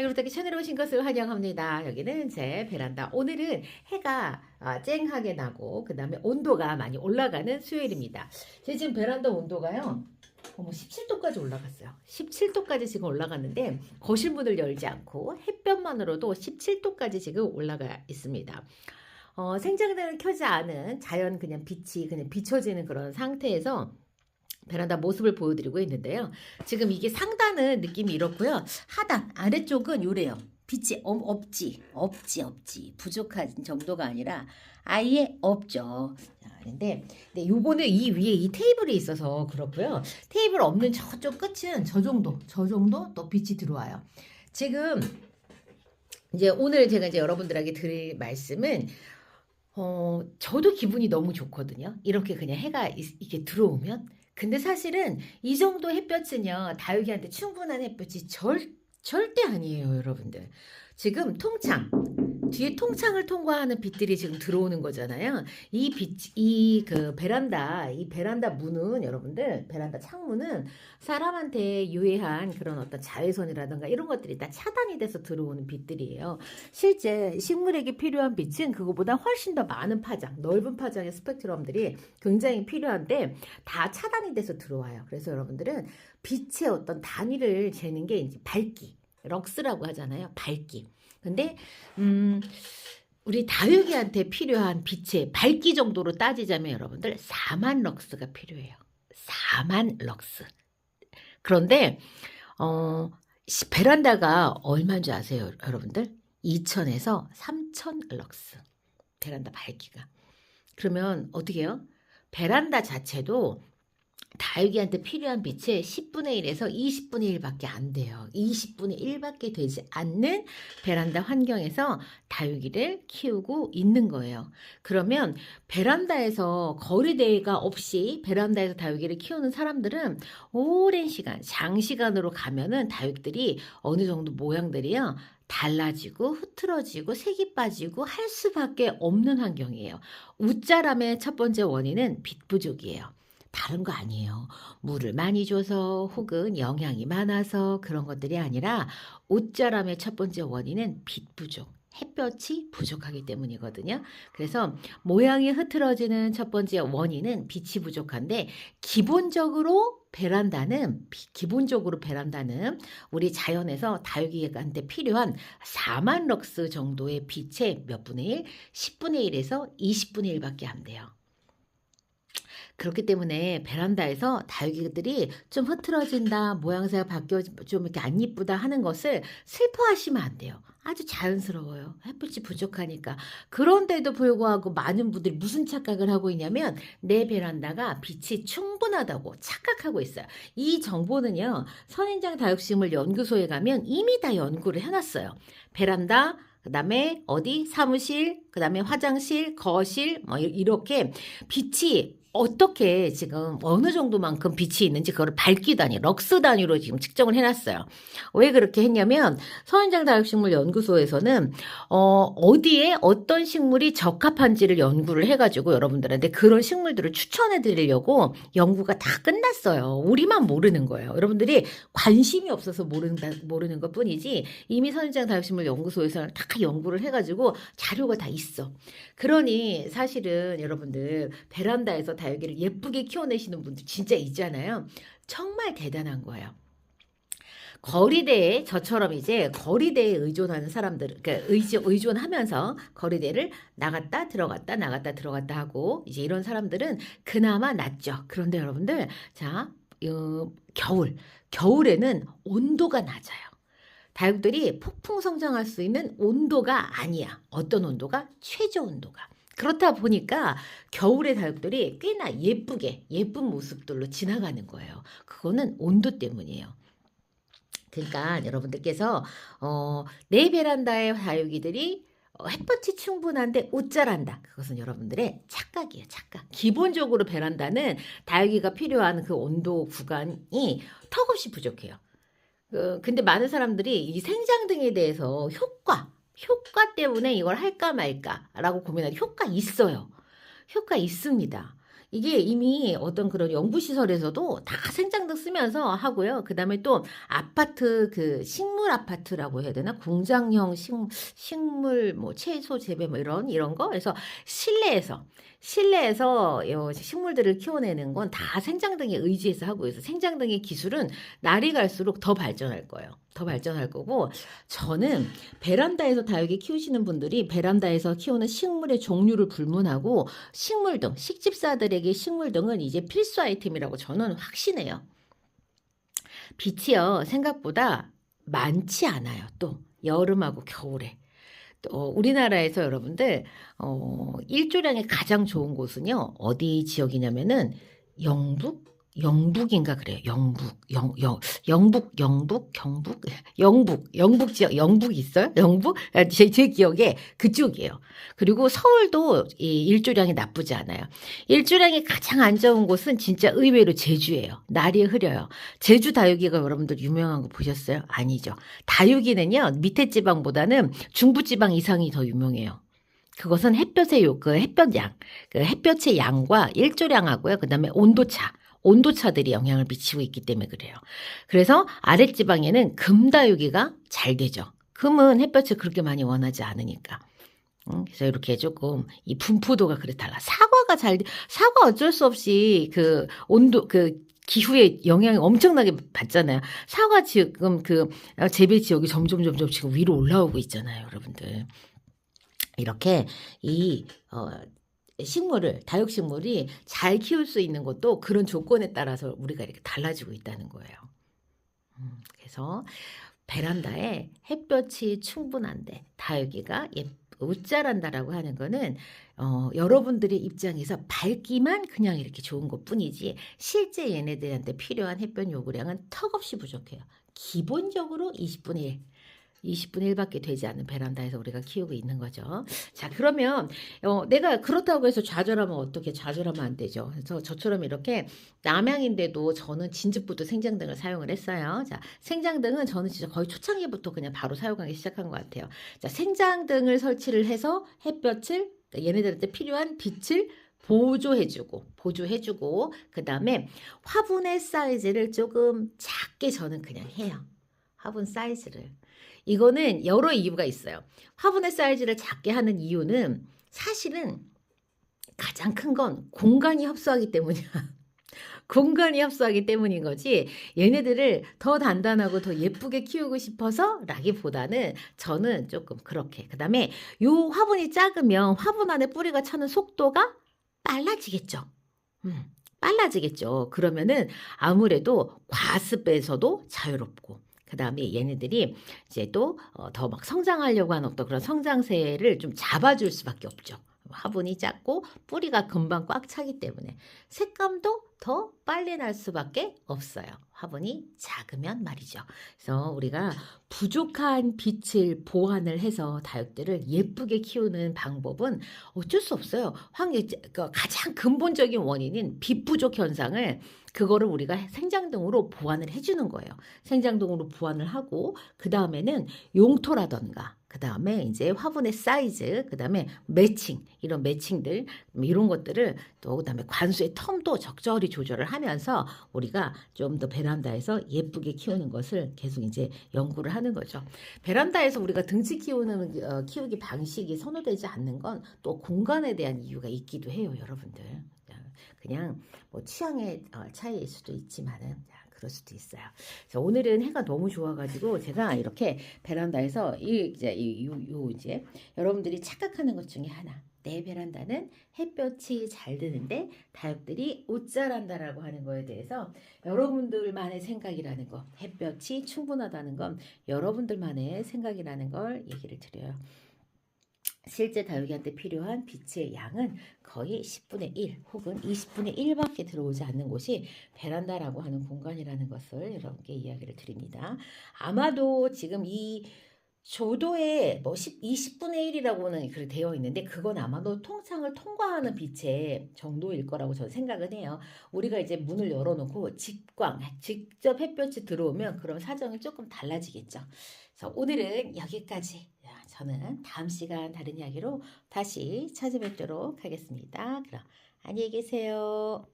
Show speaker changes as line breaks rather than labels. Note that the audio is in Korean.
구르타기 채널에 오신 것을 환영합니다. 여기는 제 베란다. 오늘은 해가 쨍하게 나고 그 다음에 온도가 많이 올라가는 수요일입니다. 제 지금 베란다 온도가요. 17도까지 올라갔어요. 17도까지 지금 올라갔는데 거실 문을 열지 않고 햇볕만으로도 17도까지 지금 올라가 있습니다. 생장등을 켜지 않은 자연 그냥 빛이 그냥 비춰지는 그런 상태에서 베란다 모습을 보여드리고 있는데요. 지금 이게 상단은 느낌이 이렇고요. 하단 아래쪽은 요래요. 빛이 없지 부족한 정도가 아니라 아예 없죠. 자, 근데 요거는 이 위에 이 테이블이 있어서 그렇고요. 테이블 없는 저쪽 끝은 저 정도 또 빛이 들어와요. 지금 이제 오늘 제가 이제 여러분들에게 드릴 말씀은 저도 기분이 너무 좋거든요. 이렇게 그냥 해가 이렇게 들어오면. 근데 사실은 이 정도 햇볕은요, 다육이한테 충분한 햇볕이 절대 아니에요, 여러분들. 지금 뒤에 통창을 통과하는 빛들이 지금 들어오는 거잖아요. 이 빛, 이 베란다 문은, 여러분들, 베란다 창문은 사람한테 유해한 그런 어떤 자외선이라든가 이런 것들이 다 차단이 돼서 들어오는 빛들이에요. 실제 식물에게 필요한 빛은 그거보다 훨씬 더 많은 파장, 넓은 파장의 스펙트럼들이 굉장히 필요한데 다 차단이 돼서 들어와요. 그래서 여러분들은 빛의 어떤 단위를 재는 게 이제 밝기, 럭스라고 하잖아요. 밝기. 근데 우리 다육이한테 필요한 빛의 밝기 정도로 따지자면 여러분들 4만 럭스가 필요해요. 4만 럭스. 그런데 베란다가 얼마인 줄 아세요, 여러분들? 2천에서 3천 럭스. 베란다 밝기가. 그러면 어떻게 해요? 베란다 자체도 다육이한테 필요한 빛의 10분의 1에서 20분의 1밖에 안 돼요. 20분의 1밖에 되지 않는 베란다 환경에서 다육이를 키우고 있는 거예요. 그러면 베란다에서 거리대가 없이 베란다에서 다육이를 키우는 사람들은 오랜 시간, 장시간으로 가면은 다육들이 어느 정도 모양들이요. 달라지고 흐트러지고 색이 빠지고 할 수밖에 없는 환경이에요. 웃자람의 첫 번째 원인은 빛 부족이에요. 다른 거 아니에요. 물을 많이 줘서 혹은 영양이 많아서 그런 것들이 아니라 옷자람의 첫 번째 원인은 빛 부족. 햇볕이 부족하기 때문이거든요. 그래서 모양이 흐트러지는 첫 번째 원인은 빛이 부족한데 기본적으로 베란다는 우리 자연에서 다육이한테 필요한 4만 럭스 정도의 빛의 몇 분의 1? 10분의 1에서 20분의 1밖에 안 돼요. 그렇기 때문에 베란다에서 다육이들이 좀 흐트러진다, 모양새가 바뀌어 좀 이렇게 안 이쁘다 하는 것을 슬퍼하시면 안 돼요. 아주 자연스러워요. 햇빛이 부족하니까. 그런데도 불구하고 많은 분들이 무슨 착각을 하고 있냐면 내 베란다가 빛이 충분하다고 착각하고 있어요. 이 정보는요. 선인장 다육식물 연구소에 가면 이미 다 연구를 해놨어요. 베란다, 그 다음에 어디 사무실, 그 다음에 화장실, 거실 뭐 이렇게 빛이 어떻게 지금 어느 정도만큼 빛이 있는지 그걸 밝기 단위, 럭스 단위로 지금 측정을 해놨어요. 왜 그렇게 했냐면 선인장 다육식물 연구소에서는 어디에 어떤 식물이 적합한지를 연구를 해가지고 여러분들한테 그런 식물들을 추천해드리려고 연구가 다 끝났어요. 우리만 모르는 거예요. 여러분들이 관심이 없어서 모르는 것뿐이지 이미 선인장 다육식물 연구소에서는 다 연구를 해가지고 자료가 다 있어. 그러니 사실은 여러분들 베란다에서 다육이를 예쁘게 키워내시는 분들 진짜 있잖아요. 정말 대단한 거예요. 거리대에 저처럼 이제 거리대에 의존하는 사람들, 그러니까 의존하면서 거리대를 나갔다 들어갔다 하고 이제 이런 사람들은 그나마 낫죠. 그런데 여러분들, 자, 겨울에는 온도가 낮아요. 다육들이 폭풍 성장할 수 있는 온도가 아니야. 어떤 온도가? 최저 온도가. 그렇다 보니까 겨울의 다육들이 꽤나 예쁜 모습들로 지나가는 거예요. 그거는 온도 때문이에요. 그러니까 여러분들께서 내 베란다의 다육이들이 햇볕이 충분한데 옷잘한다. 그것은 여러분들의 착각이에요. 착각. 기본적으로 베란다는 다육이가 필요한 그 온도 구간이 턱없이 부족해요. 근데 많은 사람들이 이 생장등에 대해서 효과 때문에 이걸 할까 말까라고 고민하는 효과 있어요. 효과 있습니다. 이게 이미 어떤 그런 연구시설에서도 다 생장등 쓰면서 하고요. 그 다음에 또 아파트, 그 식물 아파트라고 해야 되나? 공장형 식물, 뭐, 채소 재배 뭐 이런 거. 그래서 실내에서 요 식물들을 키워내는 건 다 생장등에 의지해서 하고 있어요. 생장등의 기술은 날이 갈수록 더 발전할 거예요. 더 발전할 거고, 저는 베란다에서 다육이 키우시는 분들이 베란다에서 키우는 식물의 종류를 불문하고 식물등, 식집사들에게 식물등은 이제 필수 아이템이라고 저는 확신해요. 빛이요, 생각보다 많지 않아요. 또 여름하고 겨울에. 또 우리나라에서 여러분들 일조량이 가장 좋은 곳은요. 어디 지역이냐면은 영북? 영북인가 그래요. 영북 지역, 영북 있어요? 영북? 제 기억에 그쪽이에요. 그리고 서울도 이 일조량이 나쁘지 않아요. 일조량이 가장 안 좋은 곳은 진짜 의외로 제주예요. 날이 흐려요. 제주 다육이가 여러분들 유명한 거 보셨어요? 아니죠. 다육이는요, 밑에 지방보다는 중부 지방 이상이 더 유명해요. 그것은 햇볕의 양과 일조량하고요. 그 다음에 온도차들이 영향을 미치고 있기 때문에 그래요. 그래서 아랫지방에는 금다육이가 잘 되죠. 금은 햇볕을 그렇게 많이 원하지 않으니까. 그래서 이렇게 조금 이 분포도가 그래 달라. 사과 어쩔 수 없이 그 기후의 영향이 엄청나게 받잖아요. 사과 지금 재배 지역이 점점 지금 위로 올라오고 있잖아요, 여러분들. 이렇게 다육식물이 잘 키울 수 있는 것도 그런 조건에 따라서 우리가 이렇게 달라지고 있다는 거예요. 그래서 베란다에 햇볕이 충분한데 다육이가 웃자란다라고 하는 거는 여러분들의 입장에서 밝기만 그냥 이렇게 좋은 것 뿐이지 실제 얘네들한테 필요한 햇볕 요구량은 턱없이 부족해요. 기본적으로 20분의 1밖에 되지 않는 베란다에서 우리가 키우고 있는 거죠. 자, 그러면 내가 그렇다고 해서 좌절하면 어떻게 좌절하면 안 되죠. 그래서 저처럼 이렇게 남양인데도 저는 진즉부터 생장등을 사용을 했어요. 자, 생장등은 저는 진짜 거의 초창기부터 그냥 바로 사용하기 시작한 것 같아요. 자, 생장등을 설치를 해서 햇볕을 얘네들한테 필요한 빛을 보조해주고 그 다음에 화분의 사이즈를 조금 작게 저는 그냥 해요. 화분 사이즈를. 이거는 여러 이유가 있어요. 화분의 사이즈를 작게 하는 이유는 사실은 가장 큰 건 공간이 협소하기 때문이야. 공간이 협소하기 때문인 거지 얘네들을 더 단단하고 더 예쁘게 키우고 싶어서 라기보다는 저는 조금 그렇게 그 다음에 요 화분이 작으면 화분 안에 뿌리가 차는 속도가 빨라지겠죠. 빨라지겠죠. 그러면은 아무래도 과습에서도 자유롭고 그 다음에 얘네들이 이제 또 더 막 성장하려고 하는 어떤 그런 성장세를 좀 잡아줄 수밖에 없죠. 화분이 작고 뿌리가 금방 꽉 차기 때문에 색감도 더 빨리 날 수밖에 없어요. 화분이 작으면 말이죠. 그래서 우리가 부족한 빛을 보완을 해서 다육들을 예쁘게 키우는 방법은 어쩔 수 없어요. 가장 근본적인 원인인 빛 부족 현상을 그거를 우리가 생장등으로 보완을 해주는 거예요. 생장등으로 보완을 하고 그 다음에는 용토라던가 그 다음에 이제 화분의 사이즈, 그 다음에 이런 매칭들, 이런 것들을 또 그 다음에 관수의 텀도 적절히 조절을 하면서 우리가 좀 더 베란다에서 예쁘게 키우는 것을 계속 이제 연구를 하는 거죠. 베란다에서 우리가 등치 키우기 방식이 선호되지 않는 건 또 공간에 대한 이유가 있기도 해요, 여러분들. 그냥 뭐 취향의 차이일 수도 있지만은. 그럴 수도 있어요. 그래서 오늘은 해가 너무 좋아가지고 제가 이렇게 베란다에서 이제 여러분들이 착각하는 것 중에 하나. 내 베란다는 햇볕이 잘 드는데 다육들이 옷자란다라고 하는 거에 대해서 여러분들만의 생각이라는 거, 햇볕이 충분하다는 건 여러분들만의 생각이라는 걸 얘기를 드려요. 실제 다육이한테 필요한 빛의 양은 거의 10분의 1 혹은 20분의 1밖에 들어오지 않는 곳이 베란다라고 하는 공간이라는 것을 여러분께 이야기를 드립니다. 아마도 지금 이 조도에 20분의 1이라고는 그렇게 되어 있는데 그건 아마도 통창을 통과하는 빛의 정도일 거라고 저는 생각은 해요. 우리가 이제 문을 열어놓고 직접 햇볕이 들어오면 그럼 사정이 조금 달라지겠죠. 그래서 오늘은 여기까지. 저는 다음 시간 다른 이야기로 다시 찾아뵙도록 하겠습니다. 그럼 안녕히 계세요.